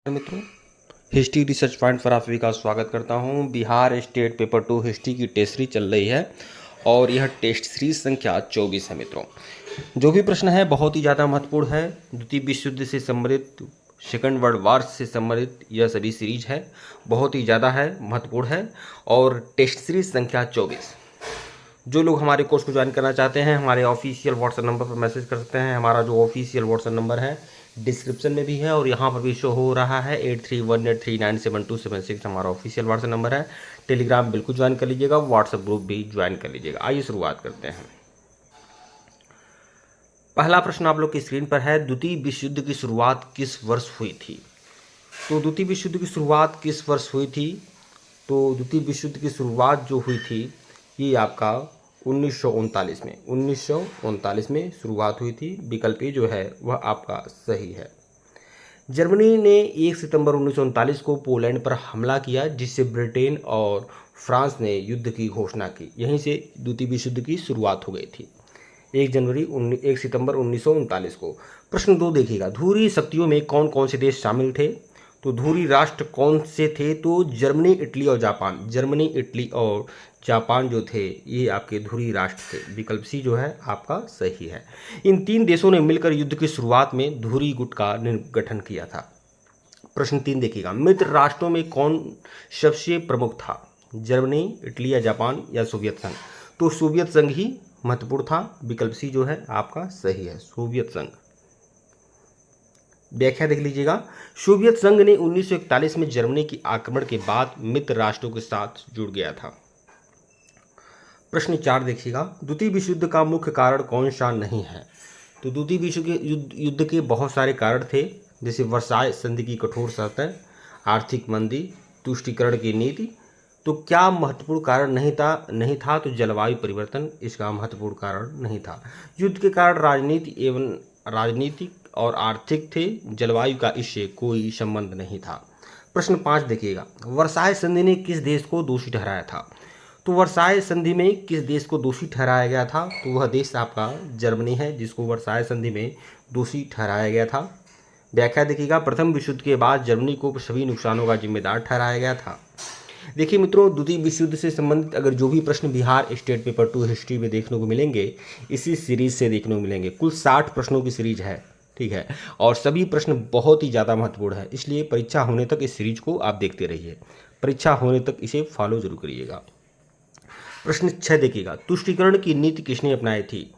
मित्रों, history research point पर आप सभी का स्वागत करता हूं। बिहार स्टेट पेपर 2 हिस्ट्री की टेस्ट सीरीज चल रही है और यह टेस्ट सीरीज संख्या 24 है। मित्रों, जो भी प्रश्न है बहुत ही ज़्यादा महत्वपूर्ण है। द्वितीय विश्व युद्ध से संबंधित, सेकंड वर्ल्ड वार से संबंधित यह सभी सीरीज है, बहुत ही ज़्यादा है, महत्वपूर्ण है। और टेस्ट सीरीज संख्या 24, जो लोग हमारे कोर्स को ज्वाइन करना चाहते हैं हमारे ऑफिशियल व्हाट्सएप नंबर पर मैसेज कर सकते हैं। हमारा जो ऑफिशियल व्हाट्सएप नंबर है डिस्क्रिप्शन में भी है और यहाँ पर भी शो हो रहा है। 8318397276 हमारा ऑफिशियल व्हाट्सएप नंबर है। टेलीग्राम बिल्कुल ज्वाइन कर लीजिएगा, व्हाट्सएप ग्रुप भी ज्वाइन कर लीजिएगा। आइए शुरुआत करते हैं। पहला प्रश्न आप लोग की स्क्रीन पर है, द्वितीय विश्व युद्ध की शुरुआत किस वर्ष हुई थी? तो द्वितीय विश्व युद्ध की शुरुआत किस वर्ष हुई थी? तो द्वितीय विश्व युद्ध की शुरुआत जो हुई थी ये आपका 1939 में शुरुआत हुई थी। विकल्प ए जो है वह आपका सही है। जर्मनी ने 1 सितंबर 1939 को पोलैंड पर हमला किया, जिससे ब्रिटेन और फ्रांस ने युद्ध की घोषणा की। यहीं से द्वितीय विश्व युद्ध की शुरुआत हो गई थी 1 सितंबर 1939 को। प्रश्न 2 देखिएगा, ध्रुवीय शक्तियों में कौन कौन से देश शामिल थे? तो ध्रुवीय राष्ट्र कौन से थे? तो जर्मनी, इटली और जापान। जर्मनी, इटली और जापान जो थे ये आपके ध्रुवीय राष्ट्र थे। विकल्प सी जो है आपका सही है। इन तीन देशों ने मिलकर युद्ध की शुरुआत में ध्रुवीय गुट का गठन किया था। प्रश्न 3 देखिएगा, मित्र राष्ट्रों में कौन सबसे प्रमुख था? जर्मनी, इटली या जापान या सोवियत संघ? तो सोवियत संघ ही महत्वपूर्ण था। विकल्प सी जो है आपका सही है, सोवियत संघ। व्याख्या देख लीजिएगा, सोवियत संघ ने 1941 में जर्मनी की आक्रमण के बाद मित्र राष्ट्रों के साथ जुड़ गया था। प्रश्न 4 देखिएगा, द्वितीय विश्व युद्ध का मुख्य कारण कौन सा नहीं है? तो द्वितीय विश्व के युद्ध के बहुत सारे कारण थे, जैसे वर्साय संधि की कठोर शर्तें, आर्थिक मंदी, तुष्टीकरण की नीति। तो क्या महत्वपूर्ण कारण नहीं था? तो जलवायु परिवर्तन इसका महत्वपूर्ण कारण नहीं था। युद्ध के कारण राजनीतिक और आर्थिक थे, जलवायु का इससे कोई संबंध नहीं था। प्रश्न 5 देखिएगा, वर्साय संधि ने किस देश को दोषी ठहराया था? तो वर्साय संधि में किस देश को दोषी ठहराया गया था? तो वह देश आपका जर्मनी है, जिसको वर्साय संधि में दोषी ठहराया गया था। व्याख्या देखिएगा, प्रथम विश्व युद्ध के बाद जर्मनी को सभी नुकसानों का जिम्मेदार ठहराया गया था। देखिए मित्रों, द्वितीय विश्व युद्ध से संबंधित अगर जो भी प्रश्न बिहार स्टेट पेपर 2 हिस्ट्री में देखने को मिलेंगे, इसी सीरीज से देखने को मिलेंगे। कुल 60 प्रश्नों की सीरीज है, ठीक है, और सभी प्रश्न बहुत ही ज़्यादा महत्वपूर्ण है। इसलिए परीक्षा होने तक इस सीरीज को आप देखते रहिए, परीक्षा होने तक इसे फॉलो जरूर करिएगा। प्रश्न 6 देखिएगा, तुष्टीकरण की नीति किसने अपनाई थी?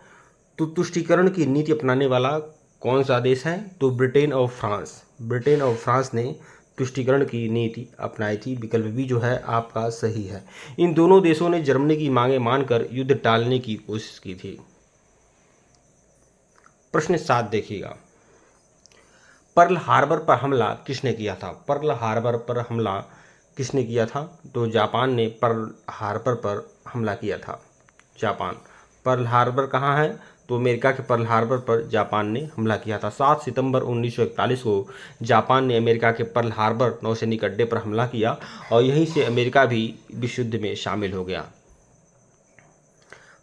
तो तुष्टीकरण की नीति अपनाने वाला कौन सा देश है? तो ब्रिटेन और फ्रांस। ब्रिटेन और फ्रांस ने तुष्टीकरण की नीति अपनाई थी। विकल्प बी जो है आपका सही है। इन दोनों देशों ने जर्मनी की मांगें मानकर युद्ध टालने की कोशिश की थी। प्रश्न 7 देखिएगा, पर्ल हार्बर पर हमला किसने किया था? पर्ल हार्बर पर हमला किसने किया था? तो जापान ने पर्ल हार्बर पर हमला किया था। जापान। पर्ल हार्बर कहाँ है? तो अमेरिका के पर्ल हार्बर पर जापान ने हमला किया था। 7 सितंबर 1941 को जापान ने अमेरिका के पर्ल हार्बर नौसैनिक अड्डे पर हमला किया और यहीं से अमेरिका भी विश्व युद्ध में शामिल हो गया।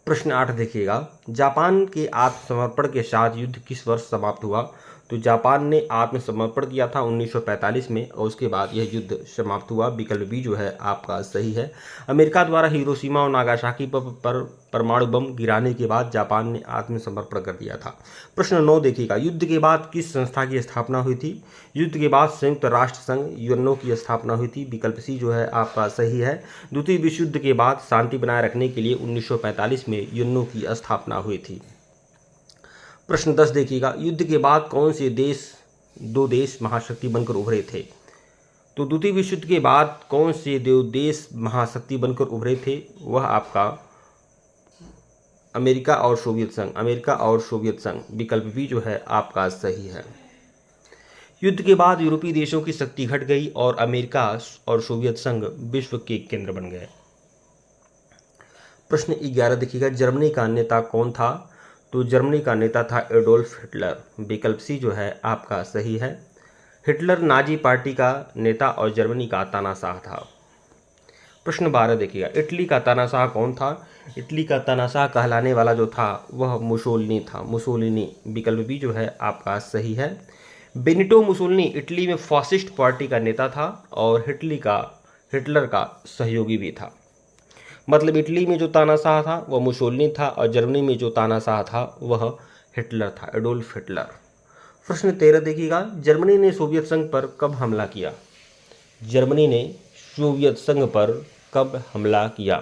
प्रश्न 8 देखिएगा, जापान के आत्मसमर्पण के साथ युद्ध किस वर्ष समाप्त हुआ? तो जापान ने आत्मसमर्पण किया था 1945 में और उसके बाद यह युद्ध समाप्त हुआ। विकल्प बी जो है आपका सही है। अमेरिका द्वारा हिरोशिमा और नागासाकी पर परमाणु बम गिराने के बाद जापान ने आत्मसमर्पण कर दिया था। प्रश्न 9 देखिएगा, युद्ध के बाद किस संस्था की स्थापना हुई थी? युद्ध के बाद संयुक्त राष्ट्र संघ यूएनओ की स्थापना हुई थी। विकल्प सी जो है आपका सही है। द्वितीय विश्व युद्ध के बाद शांति बनाए रखने के लिए 1945 में यूएनओ की स्थापना हुई थी। प्रश्न 10 देखिएगा, युद्ध के बाद कौन से दो देश महाशक्ति बनकर उभरे थे? तो द्वितीय विश्व युद्ध के बाद कौन से दो देश महाशक्ति बनकर उभरे थे? वह आपका अमेरिका और सोवियत संघ। अमेरिका और सोवियत संघ। विकल्प बी जो है आपका सही है। युद्ध के बाद यूरोपीय देशों की शक्ति घट गई और अमेरिका और सोवियत संघ विश्व के केंद्र बन गए। प्रश्न 11 देखिएगा, जर्मनी का नेता कौन था? तो जर्मनी का नेता था एडोल्फ हिटलर। विकल्प सी जो है आपका सही है। हिटलर नाजी पार्टी का नेता और जर्मनी का तानाशाह था। प्रश्न 12 देखिएगा, इटली का तानाशाह कौन था? इटली का तानाशाह कहलाने वाला जो था वह मुसोलिनी था। मुसोलिनी। विकल्प बी जो है आपका सही है। बेनिटो मुसोलिनी इटली में फासिस्ट पार्टी का नेता था और हिटलर का सहयोगी भी था। मतलब इटली में जो तानाशाह था वह मुसोलिनी था और जर्मनी में जो तानाशाह था वह हिटलर था, एडोल्फ हिटलर। प्रश्न 13 देखिएगा, जर्मनी ने सोवियत संघ पर कब हमला किया? जर्मनी ने सोवियत संघ पर कब हमला किया?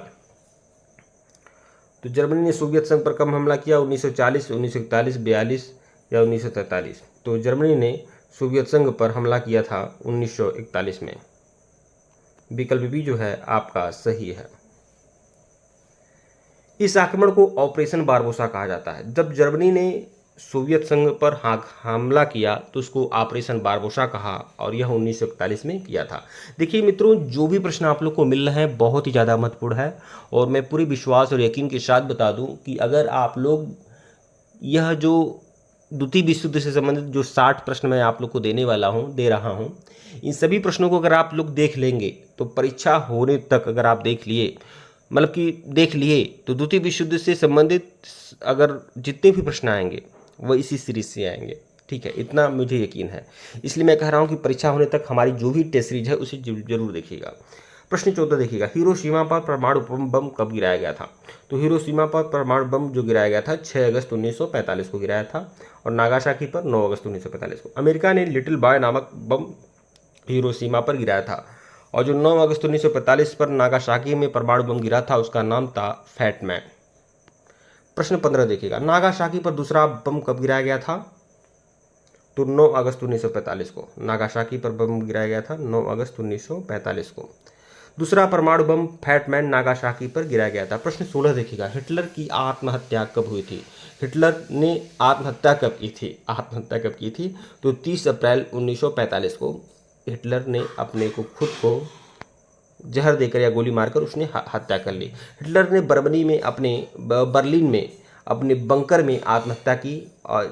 तो जर्मनी ने सोवियत संघ पर कब हमला किया? 1940, 1941, 42 या 1943? तो जर्मनी ने सोवियत संघ पर हमला किया था 1941 में। विकल्प बी जो है आपका सही है। इस आक्रमण को ऑपरेशन बारबोसा कहा जाता है। जब जर्मनी ने सोवियत संघ पर हमला किया तो उसको ऑपरेशन बारबोसा कहा और यह 1941 में किया था। देखिए मित्रों, जो भी प्रश्न आप लोग को मिल रहे हैं बहुत ही ज़्यादा महत्वपूर्ण है और मैं पूरी विश्वास और यकीन के साथ बता दूं कि अगर आप लोग यह जो द्वितीय विश्व युद्ध से संबंधित जो 60 प्रश्न मैं आप लोग को दे रहा हूँ, इन सभी प्रश्नों को अगर आप लोग देख लेंगे तो परीक्षा होने तक अगर आप देख लिए तो द्वितीय विश्व युद्ध से संबंधित अगर जितने भी प्रश्न आएंगे वह इसी सीरीज से आएंगे। ठीक है, इतना मुझे यकीन है। इसलिए मैं कह रहा हूँ कि परीक्षा होने तक हमारी जो भी टेस्ट सीरीज है उसे जरूर देखिएगा। प्रश्न 14 देखिएगा, हिरोशिमा पर परमाणु बम कब गिराया गया था? तो हिरोशिमा पर परमाणु बम जो गिराया गया था 6 अगस्त 1945 को गिराया था और नागासाकी पर 9 अगस्त 1945 को। अमेरिका ने लिटिल बॉय नामक बम हिरोशिमा पर गिराया था और जो 9 अगस्त 1945 पर नागासाकी में परमाणु बम गिरा था उसका नाम था फैट मैन। प्रश्न 15 देखिएगा, नागासाकी पर दूसरा बम कब गिराया गया था? तो 9 अगस्त 1945 को नागासाकी पर बम गिराया गया था 9 अगस्त 1945 को। दूसरा परमाणु बम फैटमैन नागासाकी पर गिराया गया था। प्रश्न 16 देखिएगा, हिटलर की आत्महत्या कब हुई थी? हिटलर ने आत्महत्या कब की थी? तो 30 अप्रैल 1945 को हिटलर ने अपने को खुद को जहर देकर या गोली मारकर उसने हत्या कर ली। हिटलर ने बर्लिन में अपने बंकर में आत्महत्या की और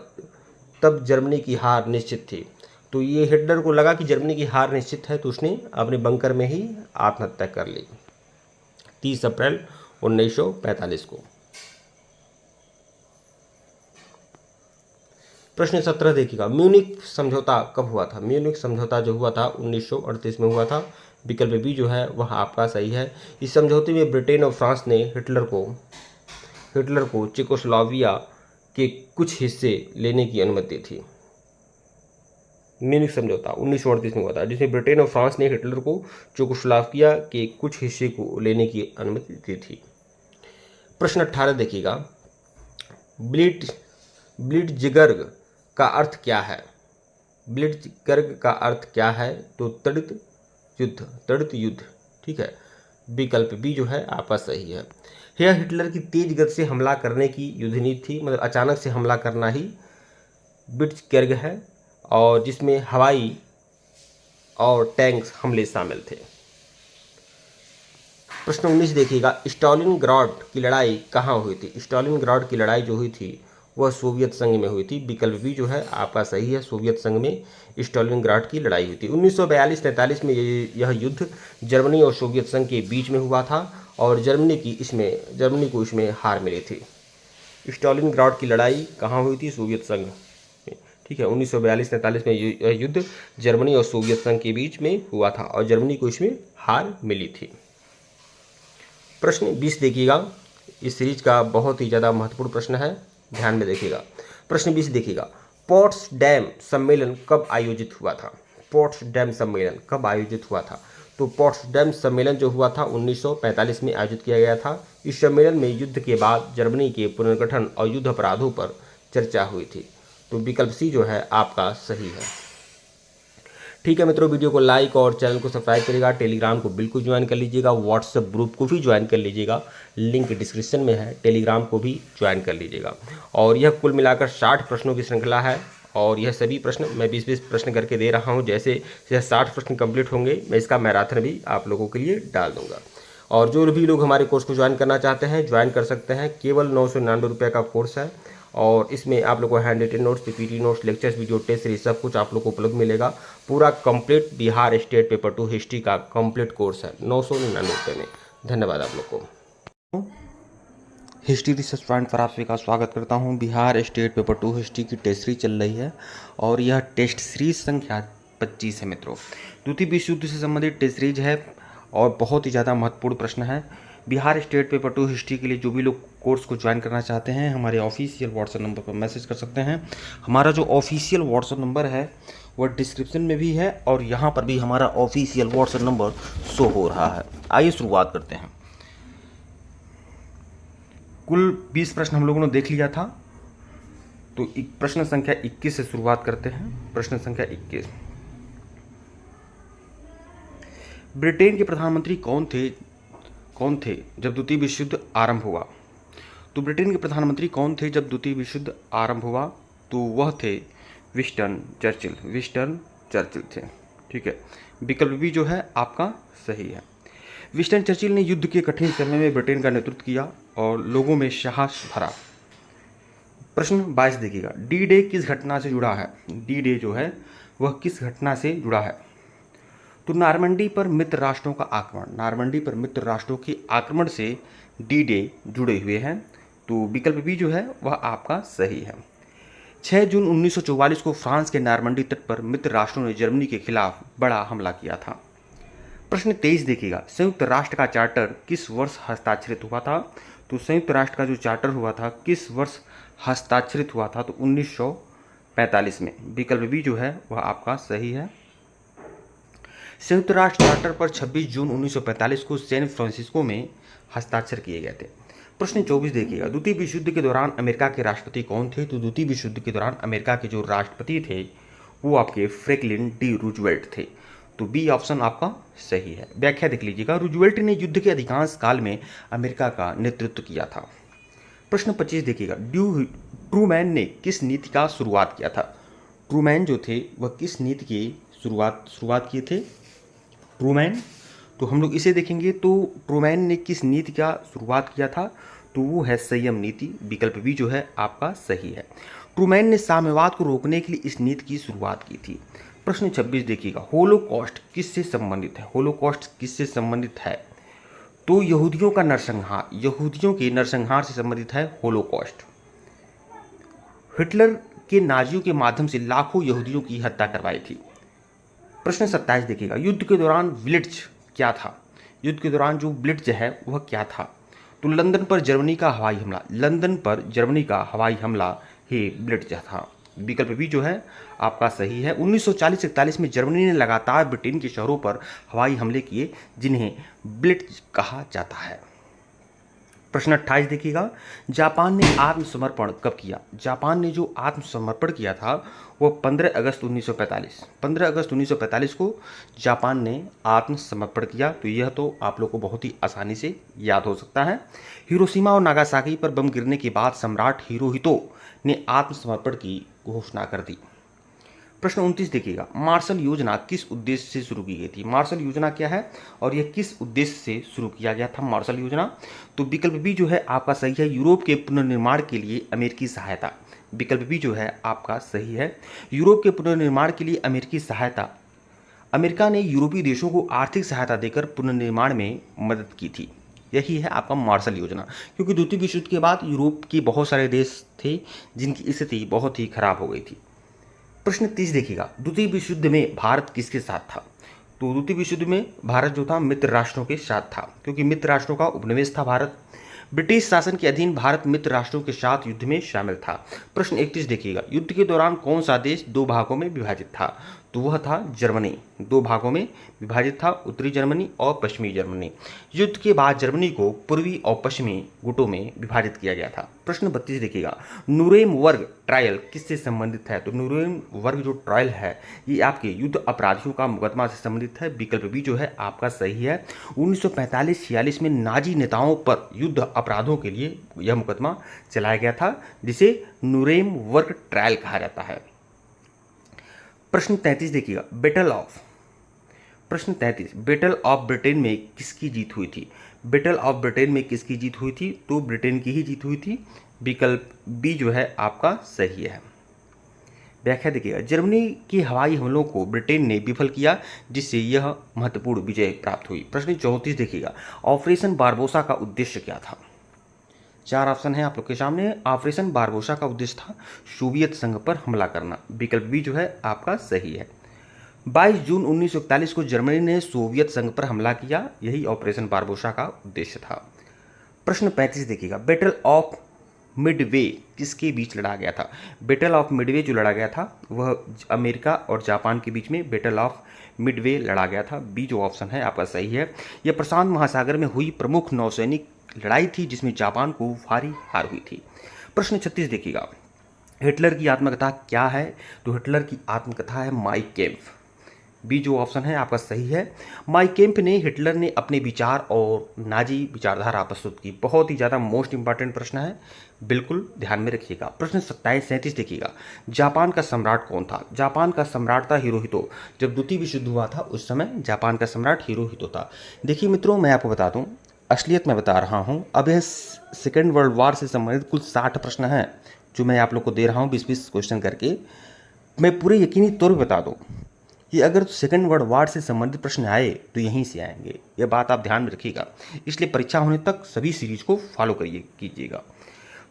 तब जर्मनी की हार निश्चित थी। तो ये हिटलर को लगा कि जर्मनी की हार निश्चित है तो उसने अपने बंकर में ही आत्महत्या कर ली 30 अप्रैल 1945 को। प्रश्न 17 देखिएगा, म्यूनिख समझौता कब हुआ था? म्यूनिख समझौता जो हुआ था 1938 में हुआ था। विकल्प बी जो है वह आपका सही है। इस समझौते में ब्रिटेन और फ्रांस ने हिटलर को चेकोस्लोवाकिया के कुछ हिस्से लेने की अनुमति थी। म्यूनिख समझौता 1938 में हुआ था जिसमें ब्रिटेन और फ्रांस ने हिटलर को चेकोस्लोवाकिया के कुछ हिस्से को लेने की अनुमति दी थी। प्रश्न 18 देखिएगा, ब्लिट्ज़बर्ग का अर्थ क्या है? ब्लिट्ज़बर्ग का अर्थ क्या है? तो तड़ित युद्ध। ठीक है, विकल्प बी जो है आपका सही है। यह हिटलर की तेज गति से हमला करने की युद्ध नीति थी, मतलब अचानक से हमला करना ही ब्लिट्ज़बर्ग है और जिसमें हवाई और टैंक्स हमले शामिल थे। प्रश्न 19 देखिएगा, स्टालिनग्राड की लड़ाई कहाँ हुई थी? स्टालिनग्राड की लड़ाई जो हुई थी वह सोवियत संघ में हुई थी। विकल्प बी जो है आपका सही है, सोवियत संघ में स्टालिनग्राड की लड़ाई हुई थी। 1942-43 में यह युद्ध जर्मनी और सोवियत संघ के बीच में हुआ था और जर्मनी को इसमें हार मिली थी। स्टालिनग्राड की लड़ाई कहाँ हुई थी? सोवियत संघ में। ठीक है, 1942-43 में यह युद्ध जर्मनी और सोवियत संघ के बीच में हुआ था और जर्मनी को इसमें हार मिली थी। प्रश्न 20 देखिएगा, इस सीरीज का बहुत ही ज़्यादा महत्वपूर्ण प्रश्न है, ध्यान में देखिएगा। प्रश्न 20 देखिएगा, पोट्सडैम सम्मेलन कब आयोजित हुआ था? पोट्सडैम सम्मेलन कब आयोजित हुआ था? तो पोट्सडैम सम्मेलन जो हुआ था 1945 में आयोजित किया गया था। इस सम्मेलन में युद्ध के बाद जर्मनी के पुनर्गठन और युद्ध अपराधों पर चर्चा हुई थी। तो विकल्प सी जो है आपका सही है। ठीक है मित्रों, वीडियो को लाइक और चैनल को सब्सक्राइब करिएगा। टेलीग्राम को बिल्कुल ज्वाइन कर लीजिएगा, व्हाट्सएप ग्रुप को भी ज्वाइन कर लीजिएगा, लिंक डिस्क्रिप्शन में है, टेलीग्राम को भी ज्वाइन कर लीजिएगा। और यह कुल मिलाकर 60 प्रश्नों की श्रृंखला है और यह सभी प्रश्न मैं 20-20 प्रश्न करके दे रहा हूँ। जैसे 60 प्रश्न कंप्लीट होंगे मैं इसका मैराथन भी आप लोगों के लिए डाल दूँगा। और जो भी लोग हमारे कोर्स को ज्वाइन करना चाहते हैं ज्वाइन कर सकते हैं। केवल 999 रुपये का कोर्स है और इसमें आप लोग को hand written notes, PPT notes, lectures, video test series सब कुछ आप लोग को उपलब्ध मिलेगा। पूरा complete Bihar state paper 2 history का कंप्लीट कोर्स है 999 रुपये में। धन्यवाद आप लोग को। हिस्ट्री रिसर्च पॉइंट पर आप सभी का स्वागत करता हूं। बिहार स्टेट पेपर 2 हिस्ट्री की टेस्ट सीरीज चल रही है और यह टेस्ट सीरीज संख्या 25 है मित्रों। द्वितीय विश्व युद्ध से संबंधित टेस्ट सीरीज है और बहुत ही ज़्यादा महत्वपूर्ण प्रश्न है। बिहार स्टेट पेपर 2 हिस्ट्री के लिए जो भी लोग कोर्स को ज्वाइन करना चाहते हैं हमारे ऑफिशियल व्हाट्सएप नंबर पर मैसेज कर सकते हैं। हमारा जो ऑफिशियल व्हाट्सएप नंबर है वह डिस्क्रिप्शन में भी है और यहाँ पर भी हमारा ऑफिशियल व्हाट्सएप नंबर शो हो रहा है। आइए शुरुआत करते हैं। कुल 20 प्रश्न हम लोगों ने देख लिया था, तो प्रश्न संख्या 21 से शुरुआत करते हैं। प्रश्न संख्या 21, ब्रिटेन के प्रधानमंत्री कौन थे जब द्वितीय विश्व युद्ध आरंभ हुआ? तो ब्रिटेन के प्रधानमंत्री कौन थे जब द्वितीय विश्व युद्ध आरंभ हुआ? तो वह थे विंस्टन चर्चिल थे। ठीक है, विकल्प भी जो है आपका सही है। विंस्टन चर्चिल ने युद्ध के कठिन समय में ब्रिटेन का नेतृत्व किया और लोगों में साहस भरा। प्रश्न 22 देखिएगा, डी डे किस घटना से जुड़ा है? डी डे जो है वह किस घटना से जुड़ा है? तो नारमंडी पर मित्र राष्ट्रों का आक्रमण, नारमंडी पर मित्र राष्ट्रों के आक्रमण से डी डे जुड़े हुए हैं। तो विकल्प भी जो है वह आपका सही है। 6 जून 1944 को फ्रांस के नारमंडी तट पर मित्र राष्ट्रों ने जर्मनी के खिलाफ बड़ा हमला किया था। प्रश्न 23 देखिएगा, संयुक्त राष्ट्र का चार्टर किस वर्ष हस्ताक्षरित हुआ था? तो संयुक्त राष्ट्र का जो चार्टर हुआ था किस वर्ष हस्ताक्षरित हुआ था? तो 1945 में। विकल्प भी जो है वह आपका सही है। संयुक्त राष्ट्र चार्टर पर 26 जून 1945 को सैन फ्रांसिस्को में हस्ताक्षर किए गए थे। प्रश्न 24 देखिएगा, द्वितीय विश्व युद्ध के दौरान अमेरिका के राष्ट्रपति कौन थे? तो द्वितीय विश्व युद्ध के दौरान अमेरिका के जो राष्ट्रपति थे वो आपके फ्रैंकलिन डी रूजवेल्ट थे। तो बी ऑप्शन आपका सही है। व्याख्या देख लीजिएगा, रूजवेल्ट ने युद्ध के अधिकांश काल में अमेरिका का नेतृत्व किया था। प्रश्न 25 देखिएगा, ट्रूमैन ने किस नीति का शुरुआत किया था? ट्रूमैन जो थे वह किस नीति की शुरुआत किए थे? ट्रूमैन, तो हम लोग इसे देखेंगे तो ट्रूमैन ने किस नीति का शुरुआत किया था? तो वो है संयम नीति। विकल्प भी जो है आपका सही है। ट्रूमैन ने साम्यवाद को रोकने के लिए इस नीति की शुरुआत की थी। प्रश्न 26 देखिएगा, होलोकॉस्ट किससे संबंधित है? होलोकॉस्ट किससे संबंधित है? तो यहूदियों का नरसंहार, यहूदियों के नरसंहार से संबंधित है होलोकॉस्ट। हिटलर के नाजियों के माध्यम से लाखों यहूदियों की हत्या करवाई थी। प्रश्न 27 देखिएगा, युद्ध के दौरान ब्लिट्ज क्या था? युद्ध के दौरान जो ब्लिट्ज है वह क्या था? तो लंदन पर जर्मनी का हवाई हमला, लंदन पर जर्मनी का हवाई हमला ही ब्लिट्ज था। विकल्प भी जो है आपका सही है। 1940-41 में जर्मनी ने लगातार ब्रिटेन के शहरों पर हवाई हमले किए जिन्हें ब्लिट्ज कहा जाता है। प्रश्न 28 देखिएगा, जापान ने आत्मसमर्पण कब किया? जापान ने जो आत्मसमर्पण किया था वह 15 अगस्त 1945, 15 अगस्त 1945 को जापान ने आत्मसमर्पण किया। तो यह तो आप लोग को बहुत ही आसानी से याद हो सकता है। हिरोशिमा और नागासाकी पर बम गिरने के बाद सम्राट हिरोहितो ने आत्मसमर्पण की घोषणा कर दी। प्रश्न 29 देखिएगा, मार्शल योजना किस उद्देश्य से शुरू की गई थी? मार्शल योजना क्या है और यह किस उद्देश्य से शुरू किया गया था मार्शल योजना? तो विकल्प भी जो है आपका सही है, यूरोप के पुनर्निर्माण के लिए अमेरिकी सहायता। विकल्प भी जो है आपका सही है, यूरोप के पुनर्निर्माण के लिए अमेरिकी सहायता। अमेरिका ने यूरोपीय देशों को आर्थिक सहायता देकर पुनर्निर्माण में मदद की थी। यही है आपका मार्शल योजना, क्योंकि द्वितीय विश्व युद्ध के बाद यूरोप के बहुत सारे देश थे जिनकी स्थिति बहुत ही खराब हो गई थी। प्रश्न 30 देखिएगा, द्वितीय विश्व युद्ध में भारत किसके साथ था? तो द्वितीय विश्व युद्ध में भारत जो था मित्र राष्ट्रों के साथ था, क्योंकि मित्र राष्ट्रों का उपनिवेश था भारत। ब्रिटिश शासन के अधीन भारत मित्र राष्ट्रों के साथ युद्ध में शामिल था। प्रश्न 31 देखिएगा, युद्ध के दौरान कौन सा देश 2 भागों में विभाजित था? तो वह था जर्मनी। 2 भागों में विभाजित था, उत्तरी जर्मनी और पश्चिमी जर्मनी। युद्ध के बाद जर्मनी को पूर्वी और पश्चिमी गुटों में विभाजित किया गया था। प्रश्न 32 देखिएगा, नुरेमबर्ग ट्रायल किससे संबंधित है? तो नुरेमबर्ग जो ट्रायल है ये आपके युद्ध अपराधियों का मुकदमा से संबंधित है। विकल्प भी जो है आपका सही है। 1945-46 में नाजी नेताओं पर युद्ध अपराधों के लिए यह मुकदमा चलाया गया था, जिसे नुरेमबर्ग ट्रायल कहा जाता है। प्रश्न 33 देखिएगा, प्रश्न 33, बैटल ऑफ ब्रिटेन में किसकी जीत हुई थी? बैटल ऑफ ब्रिटेन में किसकी जीत हुई थी? तो ब्रिटेन की ही जीत हुई थी। विकल्प बी जो है आपका सही है। व्याख्या देखिएगा, जर्मनी के हवाई हमलों को ब्रिटेन ने विफल किया, जिससे यह महत्वपूर्ण विजय प्राप्त हुई। प्रश्न 34 देखिएगा, ऑपरेशन बारबोसा का उद्देश्य क्या था? चार ऑप्शन है आप लोग के सामने। ऑपरेशन बारबोसा का उद्देश्य था सोवियत संघ पर हमला करना, विकल्प बी जो है आपका सही है। 22 जून 1941 को जर्मनी ने सोवियत संघ पर हमला किया, यही ऑपरेशन बारबोसा का उद्देश्य था। प्रश्न 35 देखिएगा, बैटल ऑफ मिडवे किसके बीच लड़ा गया था? बैटल ऑफ मिडवे जो लड़ा गया था वह अमेरिका और जापान के बीच में बैटल ऑफ मिडवे लड़ा गया था। बी जो ऑप्शन है आपका सही है। यह प्रशांत महासागर में हुई प्रमुख नौसैनिक लड़ाई थी जिसमें जापान को भारी हार हुई थी। प्रश्न 36 देखिएगा, हिटलर की आत्मकथा क्या है? तो हिटलर की आत्मकथा है माई कैम्प। बी जो ऑप्शन है आपका सही है। माई कैम्प ने हिटलर ने अपने विचार और नाजी विचारधारा प्रस्तुत की। बहुत ही ज़्यादा मोस्ट इंपॉर्टेंट प्रश्न है, बिल्कुल ध्यान में रखिएगा। प्रश्न 37 देखिएगा, जापान का सम्राट कौन था? जापान का सम्राट था हिरोहितो। जब द्वितीय विश्व युद्ध हुआ था उस समय जापान का सम्राट हिरोहितो था। देखिए मित्रों, मैं आपको बता दूं, असलियत में बता रहा हूं, अब यह सेकेंड वर्ल्ड वार से संबंधित कुल 60 प्रश्न हैं जो मैं आप लोग को दे रहा हूं 20-20 क्वेश्चन करके। मैं पूरे यकीनी तौर पर बता दूं कि अगर सेकेंड वर्ल्ड वार से संबंधित प्रश्न आए तो यहीं से आएंगे, यह बात आप ध्यान में रखिएगा। इसलिए परीक्षा होने तक सभी सीरीज को फॉलो कीजिएगा।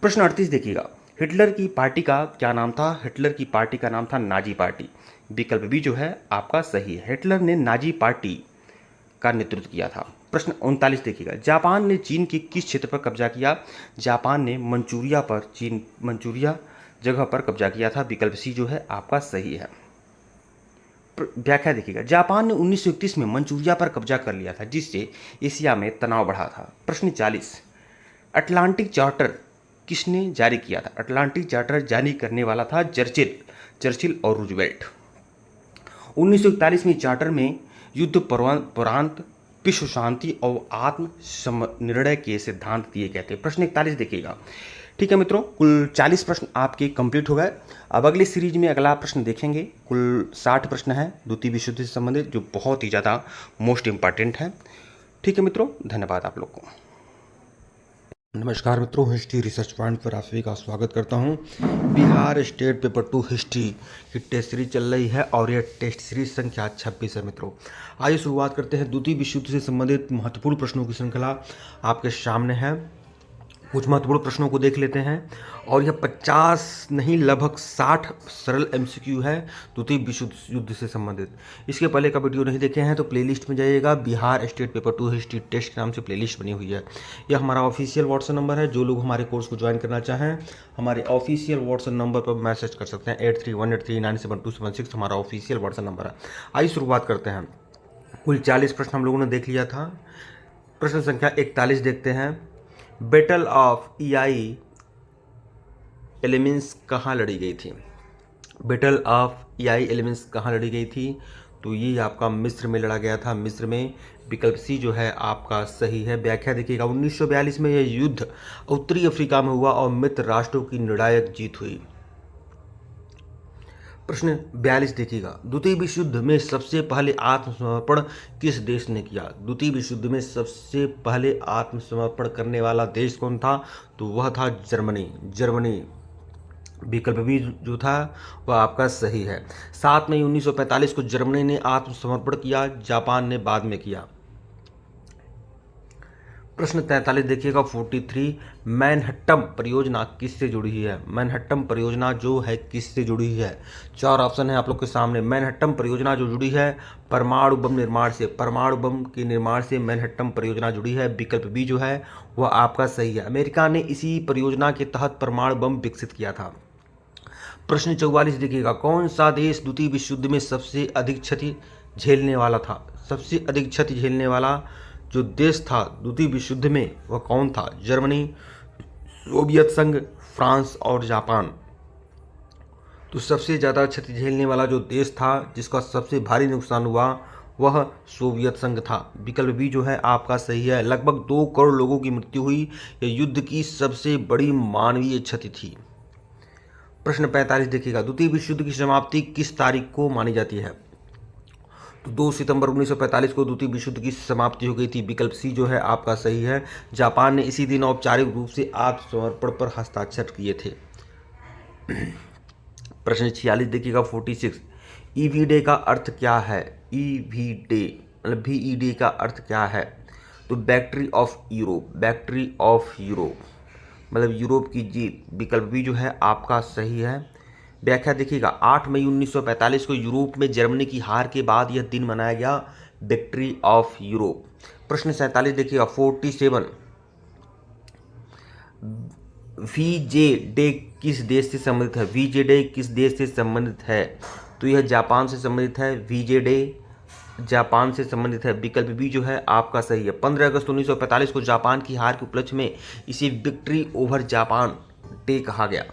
प्रश्न 38 देखिएगा, हिटलर की पार्टी का क्या नाम था? हिटलर की पार्टी का नाम था नाजी पार्टी। विकल्प बी जो है आपका सही है। हिटलर ने नाजी पार्टी का नेतृत्व किया था। प्रश्न 39 देखिएगा, जापान ने चीन के किस क्षेत्र पर कब्जा किया? जापान ने मंचूरिया जगह पर कब्जा किया था। विकल्प सी जो है आपका सही है। व्याख्या देखिएगा, जापान ने 1931 में मंचूरिया पर कब्जा कर लिया था जिससे एशिया में तनाव बढ़ा था। प्रश्न 40, अटलांटिक चार्टर किसने जारी किया था? अटलांटिक चार्टर जारी करने वाला था चर्चिल और रूजवेल्ट। 1941 में चार्टर में युद्ध उपरांत विश्व शांति और आत्म निर्णय के सिद्धांत दिए गए थे। प्रश्न 41 देखिएगा। ठीक है मित्रों, कुल 40 प्रश्न आपके कंप्लीट हो गए। अब अगली सीरीज में अगला प्रश्न देखेंगे। कुल 60 प्रश्न हैं द्वितीय विश्व युद्ध से संबंधित जो बहुत ही ज़्यादा मोस्ट इंपॉर्टेंट है। ठीक है मित्रों, धन्यवाद आप लोग को। नमस्कार मित्रों, हिस्ट्री रिसर्च पॉइंट पर आप सभी का स्वागत करता हूं। बिहार स्टेट पेपर 2 हिस्ट्री की टेस्ट सीरीज चल रही है और यह टेस्ट सीरीज संख्या 26 है मित्रों। आइए शुरुआत करते हैं। द्वितीय विश्व युद्ध से संबंधित महत्वपूर्ण प्रश्नों की श्रृंखला आपके सामने है। कुछ महत्वपूर्ण प्रश्नों को देख लेते हैं और यह 50 नहीं लगभग 60 सरल MCQ है द्वितीय विश्व युद्ध से संबंधित। इसके पहले का वीडियो नहीं देखे हैं तो प्लेलिस्ट में जाइएगा, Bihar state paper 2 history test के नाम से प्लेलिस्ट बनी हुई है। यह हमारा ऑफिशियल व्हाट्सएप नंबर है। जो लोग हमारे कोर्स को ज्वाइन करना चाहें हमारे ऑफिशियल व्हाट्सएप नंबर पर मैसेज कर सकते हैं। 8318397276 हमारा ऑफिशियल व्हाट्सएप नंबर है। आइए शुरुआत करते हैं। कुल 40 प्रश्न हम लोगों ने देख लिया था। प्रश्न संख्या 41 देखते हैं। बैटल ऑफ ईआई एलिमेंट्स कहाँ लड़ी गई थी? बैटल ऑफ ईआई एलिमेंट्स कहाँ लड़ी गई थी? तो ये आपका मिस्र में लड़ा गया था, मिस्र में। विकल्प सी जो है आपका सही है। व्याख्या देखिएगा, 1942 में यह युद्ध उत्तरी अफ्रीका में हुआ और मित्र राष्ट्रों की निर्णायक जीत हुई। प्रश्न 42 देखिएगा, द्वितीय विश्व युद्ध में सबसे पहले आत्मसमर्पण किस देश ने किया? द्वितीय विश्व युद्ध में सबसे पहले आत्मसमर्पण करने वाला देश कौन था? तो वह था जर्मनी। विकल्प भी जो था वह आपका सही है। 7 मई 1945 को जर्मनी ने आत्मसमर्पण किया, जापान ने बाद में किया। प्रश्न 43 देखिएगा, 43, मैनहट्टन परियोजना किससे जुड़ी है? मैनहट्टन परियोजना जो है किससे जुड़ी है? 4 ऑप्शन है आप लोग के सामने। मैनहट्टन परियोजना जो जुड़ी है परमाणु बम निर्माण से, परमाणु बम के निर्माण से मैनहट्टन परियोजना जुड़ी है। विकल्प बी जो है वह आपका सही है। अमेरिका ने इसी परियोजना के तहत परमाणु बम विकसित किया था। प्रश्न 44 देखिएगा, कौन सा देश द्वितीय विश्व युद्ध में सबसे अधिक क्षति झेलने वाला था? सबसे अधिक क्षति झेलने वाला जो देश था द्वितीय विश्व युद्ध में वह कौन था? जर्मनी, सोवियत संघ, फ्रांस और जापान। तो सबसे ज़्यादा क्षति झेलने वाला जो देश था जिसका सबसे भारी नुकसान हुआ वह सोवियत संघ था। विकल्प बी जो है आपका सही है। लगभग 2 करोड़ लोगों की मृत्यु हुई। यह युद्ध की सबसे बड़ी मानवीय क्षति थी। प्रश्न 45 देखिएगा, द्वितीय विश्व युद्ध की समाप्ति किस तारीख को मानी जाती है? तो 2 सितंबर 1945 को द्वितीय विश्व युद्ध की समाप्ति हो गई थी। विकल्प सी जो है आपका सही है। जापान ने इसी दिन औपचारिक रूप से आत्मसमर्पण पर हस्ताक्षर किए थे। प्रश्न 46 देखिएगा, 46, ईवी डे का अर्थ क्या है? ईवी डे मतलब VED का अर्थ क्या है? तो बैक्ट्री ऑफ यूरोप। मतलब यूरोप की जीत, विकल्प बी जो है आपका सही है। व्याख्या देखिएगा, 8 मई 1945 को यूरोप में जर्मनी की हार के बाद यह दिन मनाया गया, विक्ट्री ऑफ यूरोप। प्रश्न 47 देखिएगा, 47 वीजे डे किस देश से संबंधित है? वीजे डे किस देश से संबंधित है? तो यह जापान से संबंधित है। वीजे डे जापान से संबंधित है, विकल्प बी जो है आपका सही है। 15 अगस्त 1945 को जापान की हार के उपलक्ष्य में इसे विक्ट्री ओवर जापान डे कहा गया।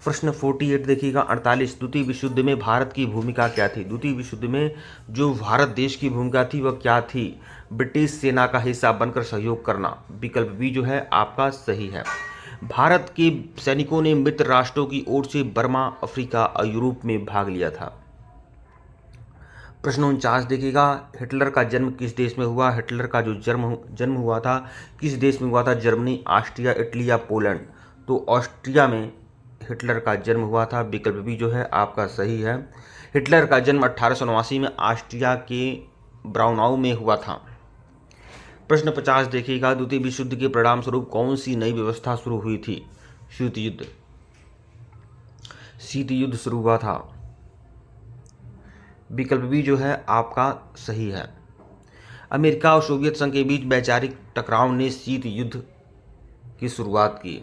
प्रश्न 48 देखिएगा, 48 द्वितीय विश्व युद्ध में भारत की भूमिका क्या थी? द्वितीय विश्व युद्ध में जो भारत देश की भूमिका थी वह क्या थी? ब्रिटिश सेना का हिस्सा बनकर सहयोग करना, विकल्प बी जो है आपका सही है। भारत के सैनिकों ने मित्र राष्ट्रों की ओर से बर्मा, अफ्रीका और यूरोप में भाग लिया था। प्रश्न 49 देखिएगा, हिटलर का जन्म किस देश में हुआ? हिटलर का जो जन्म हुआ था किस देश में हुआ था? जर्मनी, ऑस्ट्रिया, इटली या पोलैंड? तो ऑस्ट्रिया में हिटलर का जन्म हुआ था, विकल्प बी जो है आपका सही है। हिटलर का जन्म 1889 में ऑस्ट्रिया के ब्राउनाउ में हुआ था। प्रश्न 50 देखिएगा, द्वितीय विश्व युद्ध के परिणाम स्वरूप कौन सी नई व्यवस्था शुरू हुई थी? शीत युद्ध शुरू हुआ था, विकल्प बी जो है आपका सही है। अमेरिका और सोवियत संघ के बीच वैचारिक टकराव ने शीत युद्ध की शुरुआत की।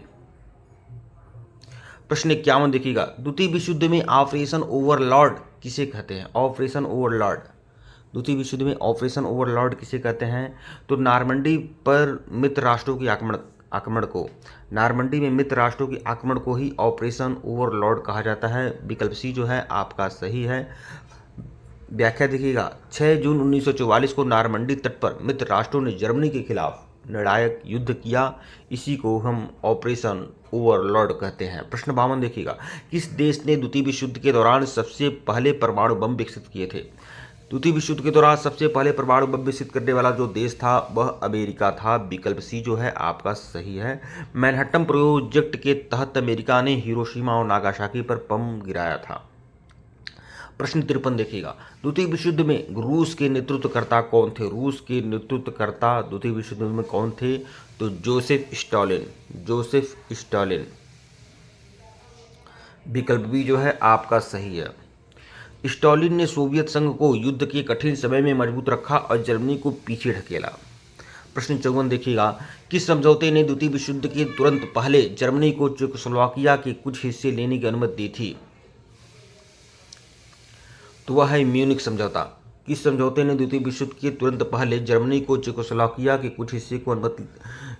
प्रश्न 51 देखिएगा, द्वितीय विश्व युद्ध में ऑपरेशन ओवरलॉर्ड किसे कहते हैं? ऑपरेशन ओवरलॉर्ड, द्वितीय विश्व युद्ध में ऑपरेशन ओवरलॉर्ड किसे कहते हैं? तो नारमंडी पर मित्र राष्ट्रों की आक्रमण को, नारमंडी में मित्र राष्ट्रों की आक्रमण को ही ऑपरेशन ओवरलॉर्ड कहा जाता है, विकल्प सी जो है आपका सही है। व्याख्या देखिएगा, 6 जून 1944 को नारमंडी तट पर मित्र राष्ट्रों ने जर्मनी के खिलाफ निर्णायक युद्ध किया, इसी को हम ऑपरेशन ओवरलॉर्ड कहते हैं। प्रश्न 52 देखिएगा, किस देश ने द्वितीय विश्व युद्ध के दौरान सबसे पहले परमाणु बम विकसित किए थे? द्वितीय विश्व युद्ध के दौरान सबसे पहले परमाणु बम विकसित करने वाला जो देश था वह अमेरिका था, विकल्प सी जो है आपका सही है। मैनहट्टन प्रोजेक्ट के तहत अमेरिका ने हिरोशिमा और नागासाकी पर बम गिराया था। प्रश्न 53 देखिएगा, द्वितीय विश्व युद्ध में रूस के नेतृत्वकर्ता कौन थे? रूस के नेतृत्वकर्ता द्वितीय विश्व युद्ध में कौन थे? तो जोसेफ स्टालिन, विकल्प बी जो है आपका सही है। स्टालिन ने सोवियत संघ को युद्ध के कठिन समय में मजबूत रखा और जर्मनी को पीछे ढकेला। प्रश्न 54 देखिएगा, किस समझौते ने द्वितीय विश्व युद्ध के तुरंत पहले जर्मनी को चेकोस्लोवाकिया के कुछ हिस्से लेने की अनुमति दी थी? तो वह है म्यूनिख समझौता। किस समझौते ने द्वितीय विश्व युद्ध के तुरंत पहले जर्मनी को चेकोस्लोवाकिया के कुछ हिस्से को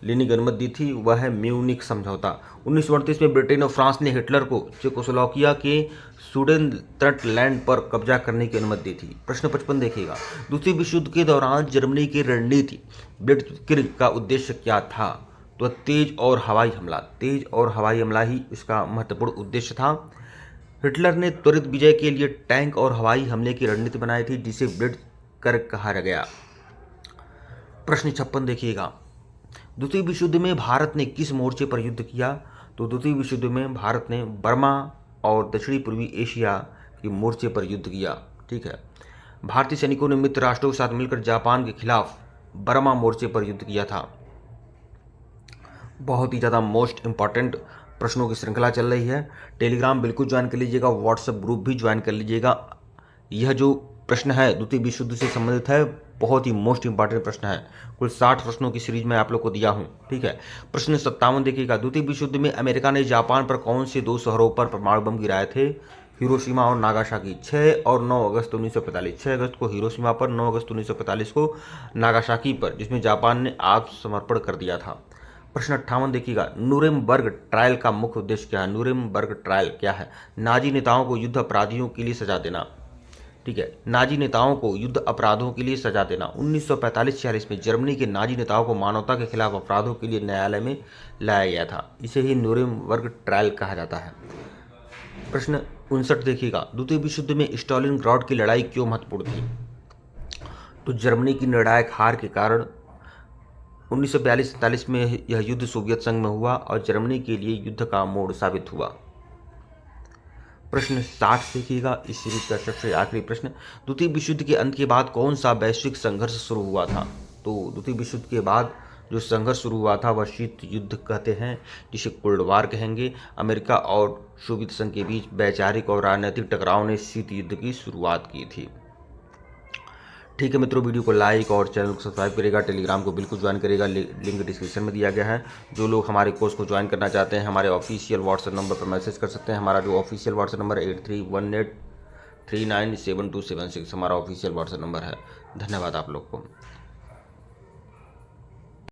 लेने की अनुमति दी थी? वह है म्यूनिख समझौता। 1938 में ब्रिटेन और फ्रांस ने हिटलर को चेकोस्लोवाकिया के सुडेनतर्टलैंड पर कब्जा करने की अनुमति दी थी। प्रश्न 55 देखिएगा, द्वितीय विश्व युद्ध के दौरान जर्मनी की रणनीति ब्लिट्जक्रिग का उद्देश्य क्या था? तो तेज और हवाई हमला ही इसका महत्वपूर्ण उद्देश्य था। हिटलर ने त्वरित विजय के लिए टैंक और हवाई हमले की रणनीति बनाई थी, जिसे ब्लिट्जक्रिग कहा गया। प्रश्न 56 देखिएगा, द्वितीय विश्व युद्ध में भारत ने किस मोर्चे पर युद्ध किया? तो द्वितीय विश्व युद्ध में भारत ने बर्मा और दक्षिणी पूर्वी एशिया के मोर्चे पर युद्ध किया। ठीक है, भारतीय सैनिकों ने मित्र राष्ट्रों के साथ मिलकर जापान के खिलाफ बर्मा मोर्चे पर युद्ध किया था। बहुत ही ज़्यादा मोस्ट इंपॉर्टेंट प्रश्नों की श्रृंखला चल रही है। टेलीग्राम बिल्कुल ज्वाइन कर लीजिएगा, व्हाट्सएप ग्रुप भी ज्वाइन कर लीजिएगा। यह जो प्रश्न है द्वितीय विश्व युद्ध से संबंधित है, बहुत ही मोस्ट इंपॉर्टेंट प्रश्न है। कुल 60 प्रश्नों की सीरीज में आप लोग को दिया हूं। ठीक है, प्रश्न 57 देखिएगा, द्वितीय विश्व युद्ध में अमेरिका ने जापान पर कौन से 2 शहरों पर परमाणु बम गिराए थे? हिरोशिमा और नागासाकी। 6 और 9 अगस्त 1945। 6 अगस्त को हिरोशिमा पर, 9 अगस्त 1945 को नागासाकी पर, जिसमें जापान ने आत्मसमर्पण कर दिया था। प्रश्न 58 देखिएगा, नुरेमबर्ग ट्रायल का मुख्य उद्देश्य क्या है? नुरेमबर्ग ट्रायल क्या है? नाजी नेताओं को युद्ध अपराधियों के लिए सजा देना। ठीक है, नाजी नेताओं को युद्ध अपराधों के लिए सजा देना। 1945-46 में जर्मनी के नाजी नेताओं को मानवता के खिलाफ अपराधों के लिए न्यायालय में लाया गया था, इसे ही नुरेमबर्ग ट्रायल कहा जाता है। प्रश्न 59 देखिएगा, द्वितीय विश्व युद्ध में स्टालिनग्राड की लड़ाई क्यों महत्वपूर्ण थी? तो जर्मनी की निर्णायक हार के कारण 1942-43 में यह युद्ध सोवियत संघ में हुआ और जर्मनी के लिए युद्ध का मोड़ साबित हुआ। प्रश्न 60 देखिएगा, इस सीरीज का सबसे आखिरी प्रश्न, द्वितीय विश्व युद्ध के अंत के बाद कौन सा वैश्विक संघर्ष शुरू हुआ था? तो द्वितीय विश्व युद्ध के बाद जो संघर्ष शुरू हुआ था वह शीत युद्ध कहते हैं, जिसे कोल्ड वार कहेंगे। अमेरिका और सोवियत संघ के बीच वैचारिक और राजनीतिक टकराव ने शीत युद्ध की शुरुआत की थी। ठीक है मित्रों, वीडियो को लाइक और चैनल को सब्सक्राइब करेगा, टेलीग्राम को बिल्कुल ज्वाइन करेगा, लिंक डिस्क्रिप्शन में दिया गया है। जो लोग हमारे कोर्स को ज्वाइन करना चाहते हैं हमारे ऑफिशियल व्हाट्सएप नंबर पर मैसेज कर सकते हैं। हमारा जो ऑफिशियल व्हाट्सएप नंबर 8318397276 हमारा ऑफिशियल व्हाट्सएप नंबर है। धन्यवाद आप लोग को।